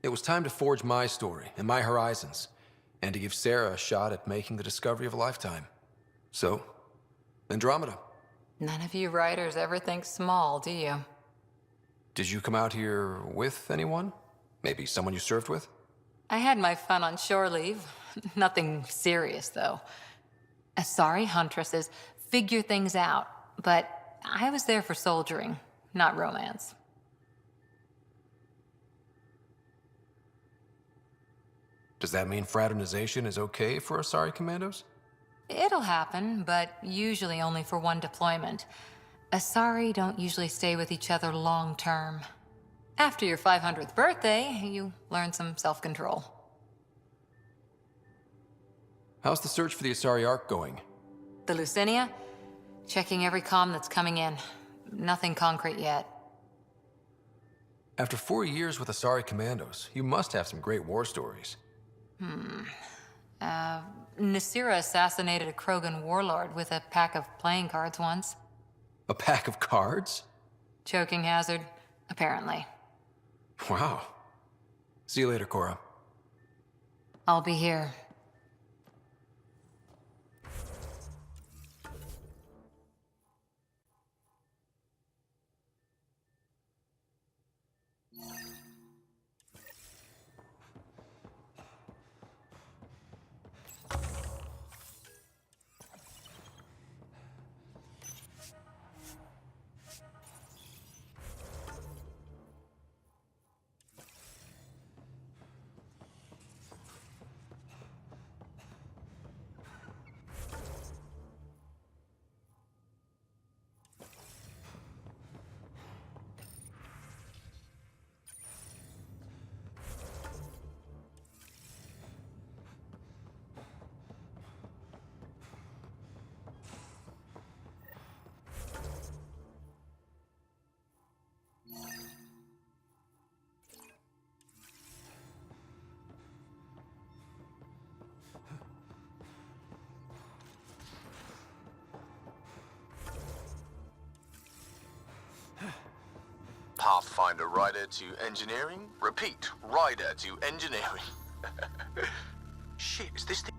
It was time to forge my story and my horizons, and to give Sarah a shot at making the discovery of a lifetime. So, Andromeda. None of you writers ever think small, do you? Did you come out here with anyone? Maybe someone you served with? I had my fun on shore leave. Nothing serious, though. Sorry, huntresses, figure things out. But I was there for soldiering, not romance. Does that mean fraternization is okay for Asari commandos? It'll happen, but usually only for one deployment. Asari don't usually stay with each other long term. After your 500th birthday, you learn some self-control. How's the search for the Asari Ark going? The Lucinia? Checking every comm that's coming in. Nothing concrete yet. After 4 years with Asari commandos, you must have some great war stories. Nasira assassinated a Krogan warlord with a pack of playing cards once. A pack of cards? Choking hazard, apparently. Wow. See you later, Cora. I'll be here. Pathfinder rider to engineering? Repeat, rider to engineering. Shit, is this thing?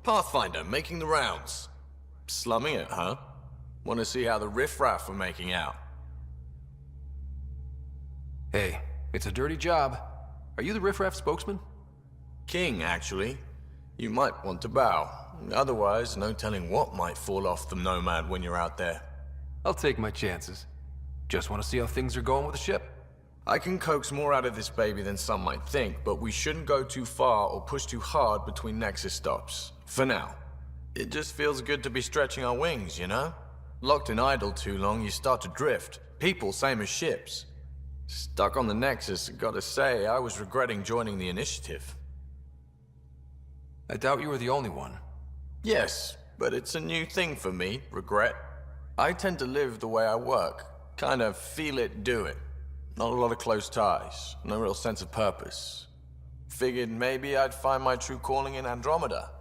Pathfinder, making the rounds. Slumming it, huh? Want to see how the riffraff are making out? Hey, it's a dirty job. Are you the riffraff spokesman? King, actually. You might want to bow. Otherwise, no telling what might fall off the Nomad when you're out there. I'll take my chances. Just want to see how things are going with the ship. I can coax more out of this baby than some might think, but we shouldn't go too far or push too hard between Nexus stops. For now. It just feels good to be stretching our wings, you know? Locked in idle too long, you start to drift. People, same as ships. Stuck on the Nexus, gotta say, I was regretting joining the Initiative. I doubt you were the only one. Yes, but it's a new thing for me, regret. I tend to live the way I work. Kind of feel it, do it. Not a lot of close ties, no real sense of purpose. Figured maybe I'd find my true calling in Andromeda.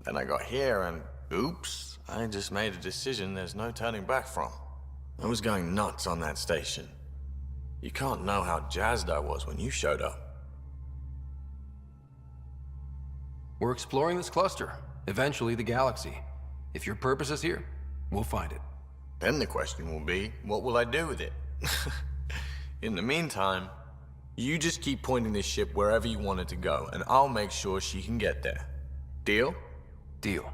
Then I got here and, oops, I just made a decision there's no turning back from. I was going nuts on that station. You can't know how jazzed I was when you showed up. We're exploring this cluster, eventually the galaxy. If your purpose is here, we'll find it. Then the question will be, what will I do with it? In the meantime, you just keep pointing this ship wherever you want it to go, and I'll make sure she can get there. Deal? Deal.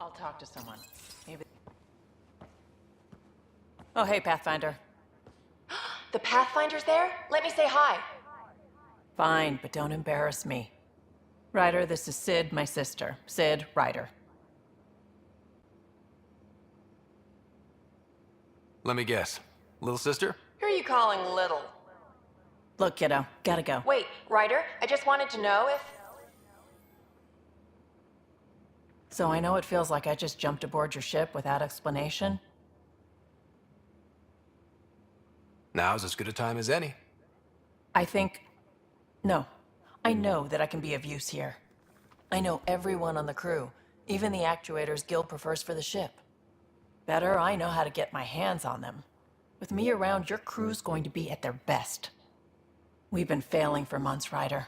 I'll talk to someone. Maybe. Oh, hey, Pathfinder. The Pathfinder's there? Let me say hi. Fine, but don't embarrass me. Ryder, this is Sid, my sister. Sid, Ryder. Let me guess. Little sister? Who are you calling little? Look, kiddo, gotta go. Wait, Ryder, I just wanted to know if... So I know it feels like I just jumped aboard your ship without explanation. Now's as good a time as any. No. I know that I can be of use here. I know everyone on the crew, even the actuators Gil prefers for the ship. Better, I know how to get my hands on them. With me around, your crew's going to be at their best. We've been failing for months, Ryder.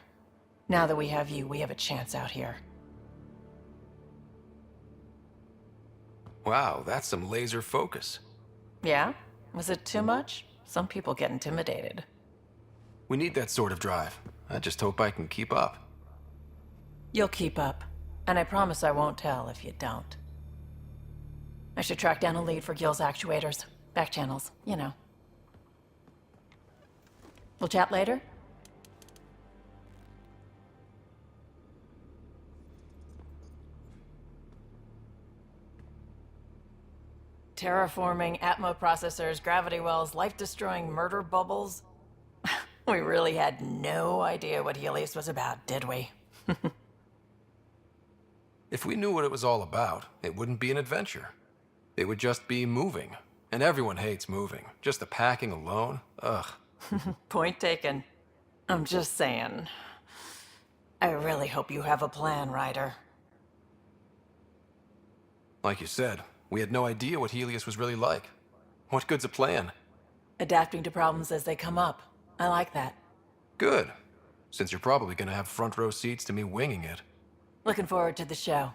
Now that we have you, we have a chance out here. Wow, that's some laser focus. Yeah? Was it too much? Some people get intimidated. We need that sort of drive. I just hope I can keep up. You'll keep up. And I promise I won't tell if you don't. I should track down a lead for Gil's actuators. Back channels, you know. We'll chat later? Terraforming, Atmo processors, gravity wells, life-destroying murder bubbles. We really had no idea what Helios was about, did we? If we knew what it was all about, it wouldn't be an adventure. It would just be moving. And everyone hates moving. Just the packing alone, ugh. Point taken. I'm just saying. I really hope you have a plan, Ryder. Like you said, we had no idea what Helios was really like. What good's a plan? Adapting to problems as they come up. I like that. Good. Since you're probably gonna have front row seats to me winging it. Looking forward to the show.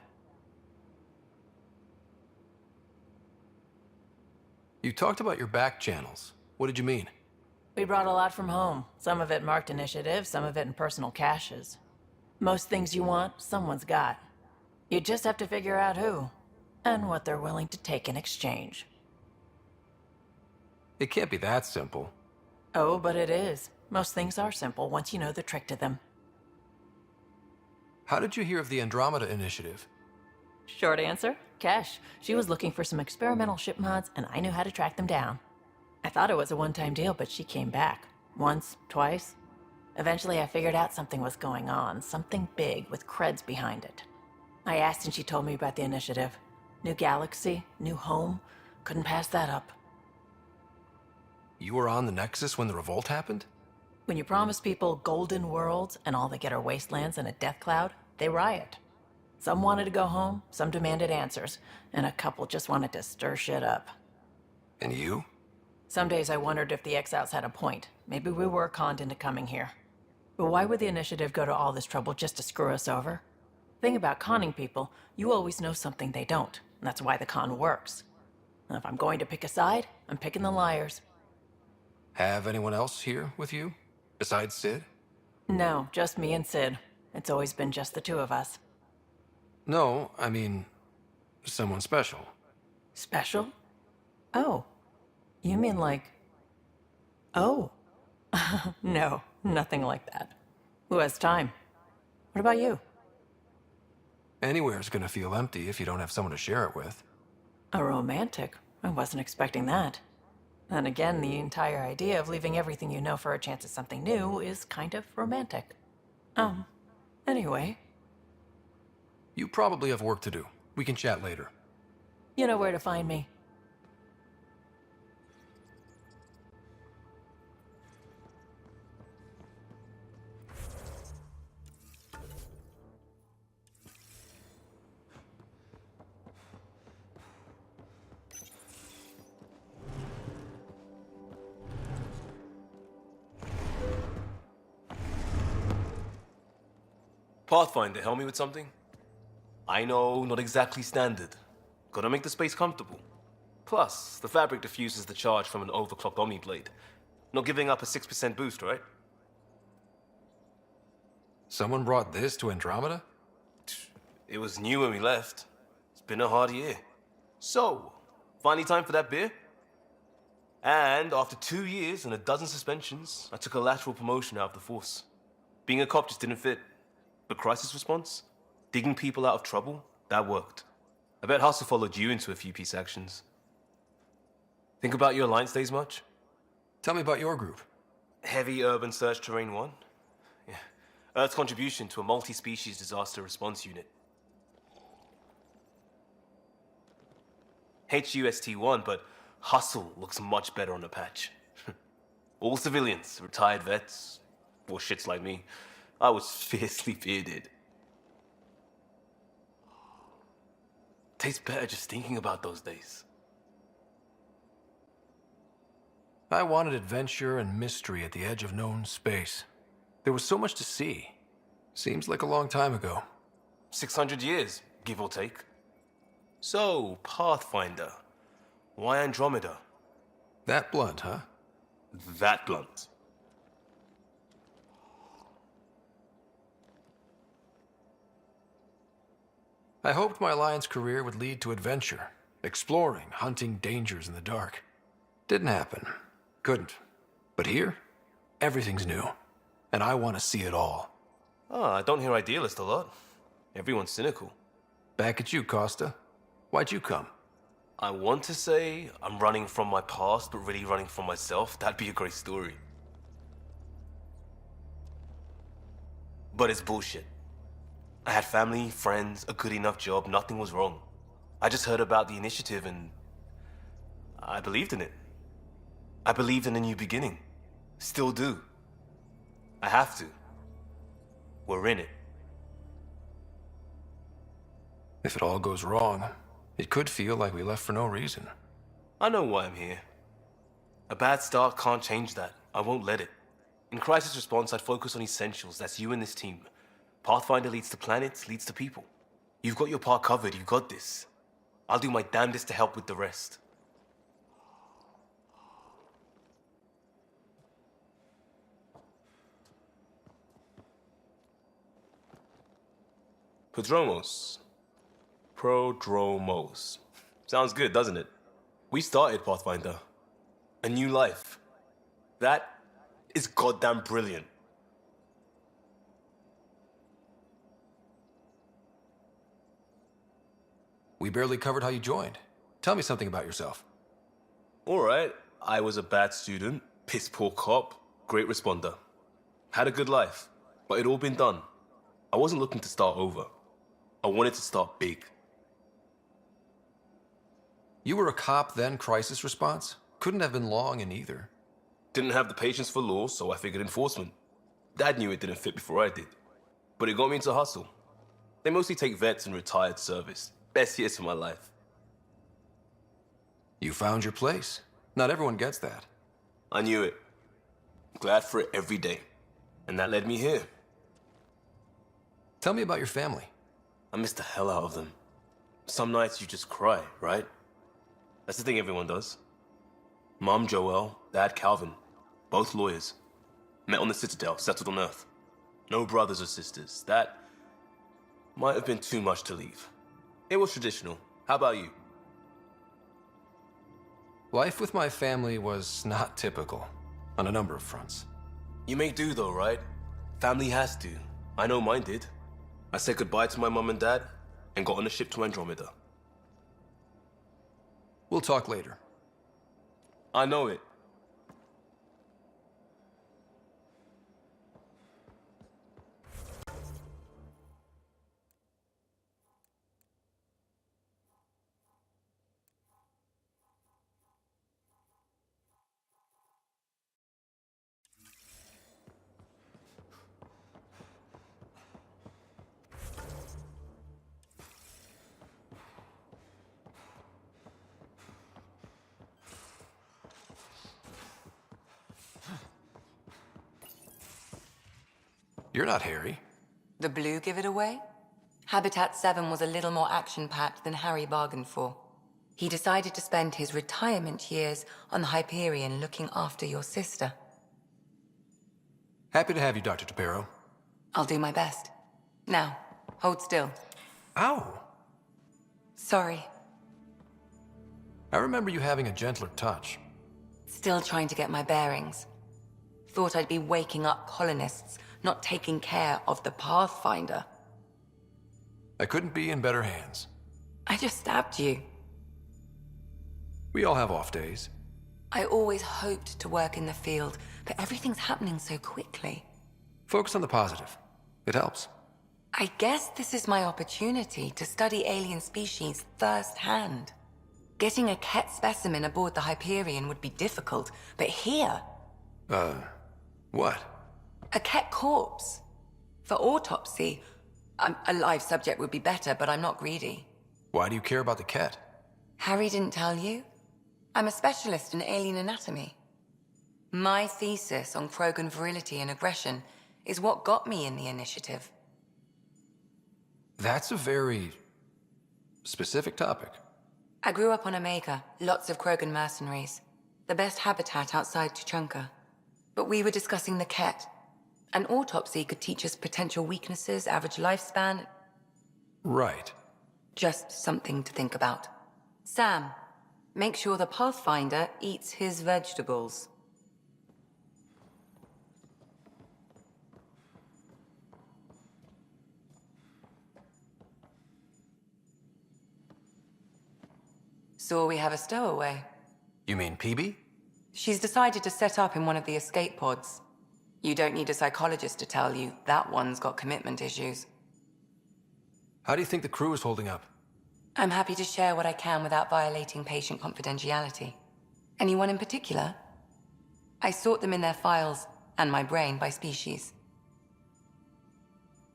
You talked about your back channels. What did you mean? We brought a lot from home. Some of it marked initiative, some of it in personal caches. Most things you want, someone's got. You just have to figure out who, and what they're willing to take in exchange. It can't be that simple. Oh, but it is. Most things are simple once you know the trick to them. How did you hear of the Andromeda initiative? Short answer, Cash. She was looking for some experimental ship mods, and I knew how to track them down. I thought it was a one-time deal, but she came back. Once, twice. Eventually, I figured out something was going on, something big with creds behind it. I asked and she told me about the initiative. New galaxy, new home. Couldn't pass that up. You were on the Nexus when the revolt happened? When you promise people golden worlds and all they get are wastelands and a death cloud, they riot. Some wanted to go home, some demanded answers, and a couple just wanted to stir shit up. And you? Some days I wondered if the exiles had a point. Maybe we were conned into coming here. But why would the initiative go to all this trouble just to screw us over? Thing about conning people, you always know something they don't, and that's why the con works. And if I'm going to pick a side, I'm picking the liars. Have anyone else here with you? Besides Sid? No, just me and Sid. It's always been just the two of us. No, I mean, someone special. Special? Oh. You mean like... Oh. No, nothing like that. Who has time? What about you? Anywhere's gonna feel empty if you don't have someone to share it with. A romantic? I wasn't expecting that. And again, the entire idea of leaving everything you know for a chance at something new is kind of romantic. Anyway. You probably have work to do. We can chat later. You know where to find me. Pathfinder, help me with something? I know, not exactly standard. Gotta make the space comfortable. Plus, the fabric diffuses the charge from an overclocked Omniblade. Not giving up a 6% boost, right? Someone brought this to Andromeda? It was new when we left. It's been a hard year. So, finally time for that beer? And after 2 years and a dozen suspensions, I took a lateral promotion out of the force. Being a cop just didn't fit. But crisis response? Digging people out of trouble? That worked. I bet Hustle followed you into a few peace actions. Think about your Alliance days much? Tell me about your group. Heavy Urban Search Terrain 1? Yeah. Earth's contribution to a multi-species disaster response unit. HUST-1, but Hustle looks much better on the patch. All civilians, retired vets, or shits like me. I was fiercely bearded. Tastes better just thinking about those days. I wanted adventure and mystery at the edge of known space. There was so much to see. Seems like a long time ago. 600 years, give or take. So, Pathfinder. Why Andromeda? That blunt, huh? That blunt. I hoped my Alliance career would lead to adventure, exploring, hunting dangers in the dark. Didn't happen. Couldn't. But here, everything's new. And I want to see it all. I don't hear idealist a lot. Everyone's cynical. Back at you, Costa. Why'd you come? I want to say I'm running from my past, but really running from myself. That'd be a great story. But it's bullshit. I had family, friends, a good enough job, nothing was wrong. I just heard about the initiative and I believed in it. I believed in a new beginning. Still do. I have to. We're in it. If it all goes wrong, it could feel like we left for no reason. I know why I'm here. A bad start can't change that. I won't let it. In crisis response, I'd focus on essentials. That's you and this team. Pathfinder leads to planets, leads to people. You've got your part covered, you've got this. I'll do my damnedest to help with the rest. Prodromos. Sounds good, doesn't it? We started Pathfinder. A new life. That is goddamn brilliant. We barely covered how you joined. Tell me something about yourself. Alright, I was a bad student, piss poor cop, great responder. Had a good life, but it'd all been done. I wasn't looking to start over. I wanted to start big. You were a cop, then crisis response? Couldn't have been long in either. Didn't have the patience for law, so I figured enforcement. Dad knew it didn't fit before I did. But it got me into hustle. They mostly take vets and retired service. Best years of my life. You found your place. Not everyone gets that. I knew it. Glad for it every day. And that led me here. Tell me about your family. I miss the hell out of them. Some nights you just cry, right? That's the thing everyone does. Mom Joelle, Dad Calvin. Both lawyers. Met on the Citadel, settled on Earth. No brothers or sisters. That might have been too much to leave. It was traditional. How about you? Life with my family was not typical, on a number of fronts. You may do though, right? Family has to. I know mine did. I said goodbye to my mom and dad, and got on a ship to Andromeda. We'll talk later. I know it. You're not Harry. The blue give it away? Habitat 7 was a little more action-packed than Harry bargained for. He decided to spend his retirement years on the Hyperion looking after your sister. Happy to have you, Dr. Tapero. I'll do my best. Now, hold still. Ow! Sorry. I remember you having a gentler touch. Still trying to get my bearings. Thought I'd be waking up colonists not taking care of the Pathfinder. I couldn't be in better hands. I just stabbed you. We all have off days. I always hoped to work in the field, but everything's happening so quickly. Focus on the positive. It helps. I guess this is my opportunity to study alien species firsthand. Getting a Ket specimen aboard the Hyperion would be difficult, but here... What? A Ket corpse. For autopsy, a live subject would be better, but I'm not greedy. Why do you care about the cat? Harry didn't tell you? I'm a specialist in alien anatomy. My thesis on Krogan virility and aggression is what got me in the initiative. That's a very specific topic. I grew up on Omega, lots of Krogan mercenaries. The best habitat outside Tuchanka. But we were discussing the Ket. An autopsy could teach us potential weaknesses, average lifespan. Right. Just something to think about. Sam, make sure the Pathfinder eats his vegetables. So we have a stowaway. You mean PB? She's decided to set up in one of the escape pods. You don't need a psychologist to tell you that one's got commitment issues. How do you think the crew is holding up? I'm happy to share what I can without violating patient confidentiality. Anyone in particular? I sort them in their files and my brain by species.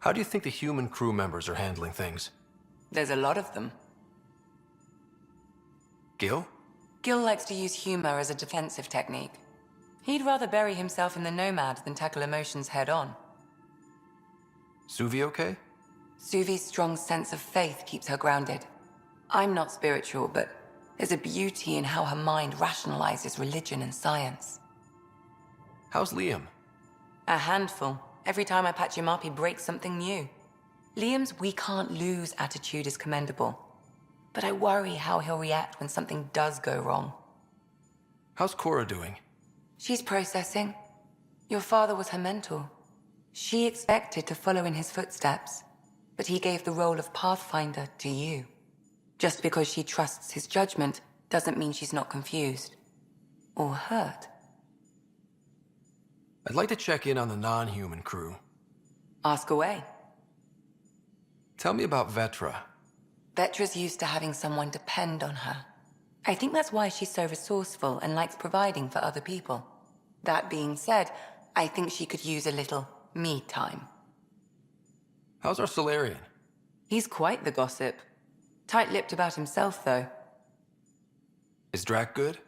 How do you think the human crew members are handling things? There's a lot of them. Gil? Gil likes to use humor as a defensive technique. He'd rather bury himself in the Nomad than tackle emotions head-on. Suvi okay? Suvi's strong sense of faith keeps her grounded. I'm not spiritual, but there's a beauty in how her mind rationalizes religion and science. How's Liam? A handful. Every time I patch him up, he breaks something new. Liam's "we can't lose" attitude is commendable. But I worry how he'll react when something does go wrong. How's Cora doing? She's processing. Your father was her mentor. She expected to follow in his footsteps, but he gave the role of Pathfinder to you. Just because she trusts his judgment doesn't mean she's not confused. Or hurt. I'd like to check in on the non-human crew. Ask away. Tell me about Vetra. Vetra's used to having someone depend on her. I think that's why she's so resourceful and likes providing for other people. That being said, I think she could use a little me time. How's our Solarian? He's quite the gossip. Tight-lipped about himself, though. Is Drac good?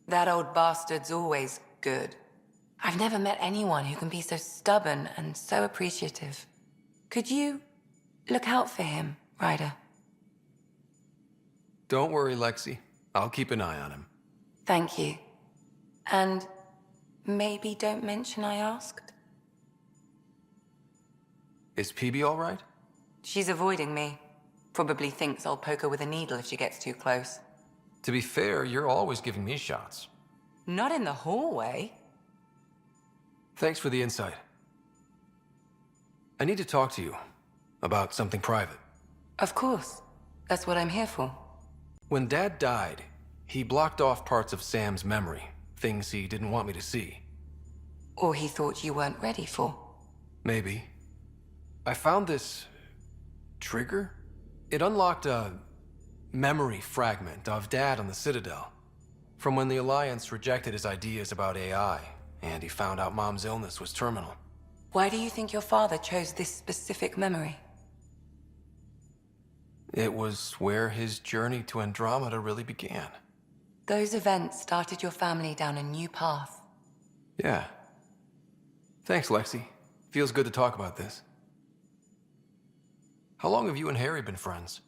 That old bastard's always good. I've never met anyone who can be so stubborn and so appreciative. Could you look out for him, Ryder? Don't worry, Lexi. I'll keep an eye on him. Thank you. And maybe don't mention I asked. Is PB all right? She's avoiding me. Probably thinks I'll poke her with a needle if she gets too close. To be fair, you're always giving me shots. Not in the hallway. Thanks for the insight. I need to talk to you about something private. Of course. That's what I'm here for. When Dad died, he blocked off parts of Sam's memory, things he didn't want me to see. Or he thought you weren't ready for. Maybe. I found this trigger. It unlocked a memory fragment of Dad on the Citadel, from when the Alliance rejected his ideas about AI, and he found out Mom's illness was terminal. Why do you think your father chose this specific memory? It was where his journey to Andromeda really began. Those events started your family down a new path. Yeah. Thanks, Lexi. Feels good to talk about this. How long have you and Harry been friends?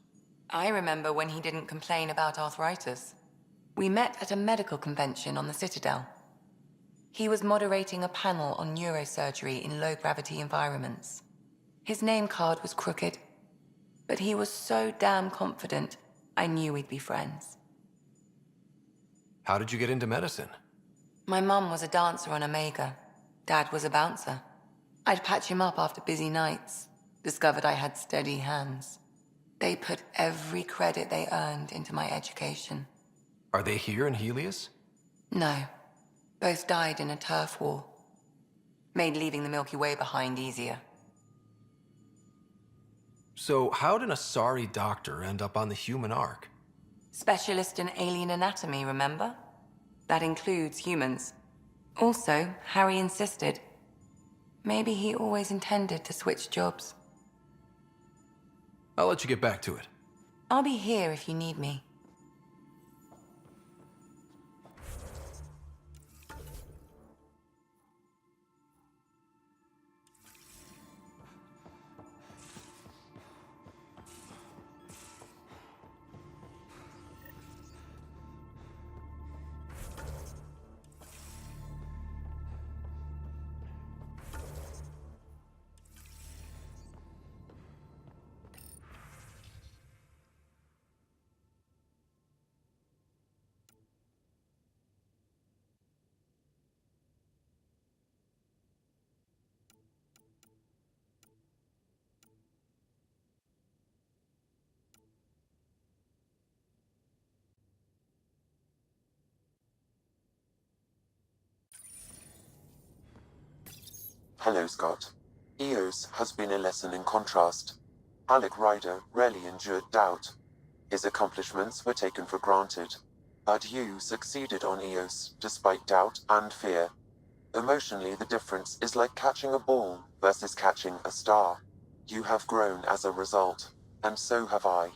I remember when he didn't complain about arthritis. We met at a medical convention on the Citadel. He was moderating a panel on neurosurgery in low-gravity environments. His name card was crooked, but he was so damn confident, I knew we'd be friends. How did you get into medicine? My mum was a dancer on Omega. Dad was a bouncer. I'd patch him up after busy nights. Discovered I had steady hands. They put every credit they earned into my education. Are they here in Helios? No. Both died in a turf war. Made leaving the Milky Way behind easier. So how did a sorry doctor end up on the human ark? Specialist in alien anatomy, remember? That includes humans. Also, Harry insisted. Maybe he always intended to switch jobs. I'll let you get back to it. I'll be here if you need me. Hello, Scott. Eos has been a lesson in contrast. Alec Ryder rarely endured doubt. His accomplishments were taken for granted. But you succeeded on Eos, despite doubt and fear. Emotionally, the difference is like catching a ball versus catching a star. You have grown as a result, and so have I.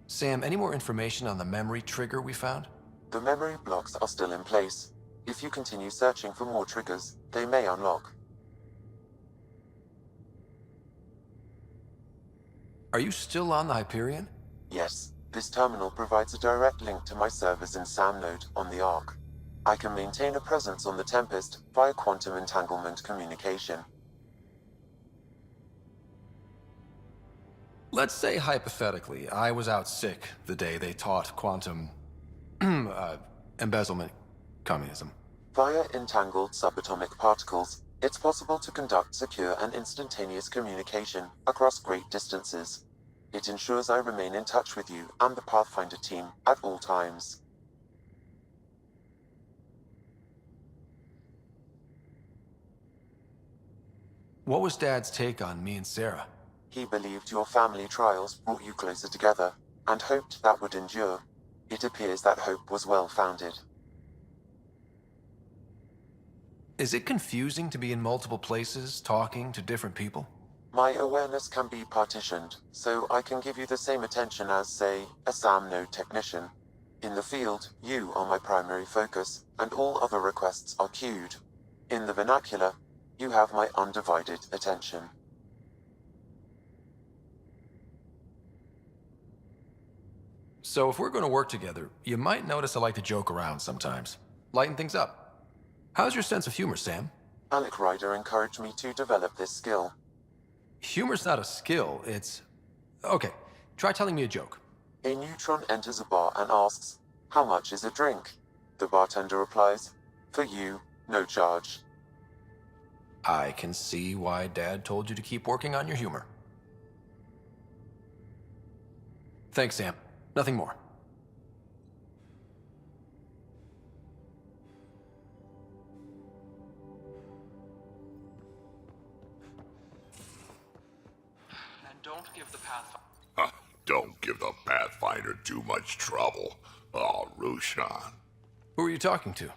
Sam, any more information on the memory trigger we found? The memory blocks are still in place. If you continue searching for more triggers, they may unlock. Are you still on the Hyperion? Yes, this terminal provides a direct link to my servers in SAM node on the Ark. I can maintain a presence on the Tempest via quantum entanglement communication. Let's say hypothetically, I was out sick the day they taught quantum embezzlement communism. Via entangled subatomic particles, it's possible to conduct secure and instantaneous communication across great distances. It ensures I remain in touch with you and the Pathfinder team at all times. What was Dad's take on me and Sarah? He believed your family trials brought you closer together, and hoped that would endure. It appears that hope was well-founded. Is it confusing to be in multiple places, talking to different people? My awareness can be partitioned, so I can give you the same attention as, say, a SAM node technician. In the field, you are my primary focus, and all other requests are queued. In the vernacular, you have my undivided attention. So if we're going to work together, you might notice I like to joke around sometimes. Lighten things up. How's your sense of humor, Sam? Alec Ryder encouraged me to develop this skill. Humor's not a skill, it's... Okay, try telling me a joke. A neutron enters a bar and asks, "How much is a drink?" The bartender replies, "For you, no charge." I can see why Dad told you to keep working on your humor. Thanks, Sam. Nothing more. And don't give the Pathfinder... Don't give the Pathfinder too much trouble. Oh, Rushan. Who are you talking to?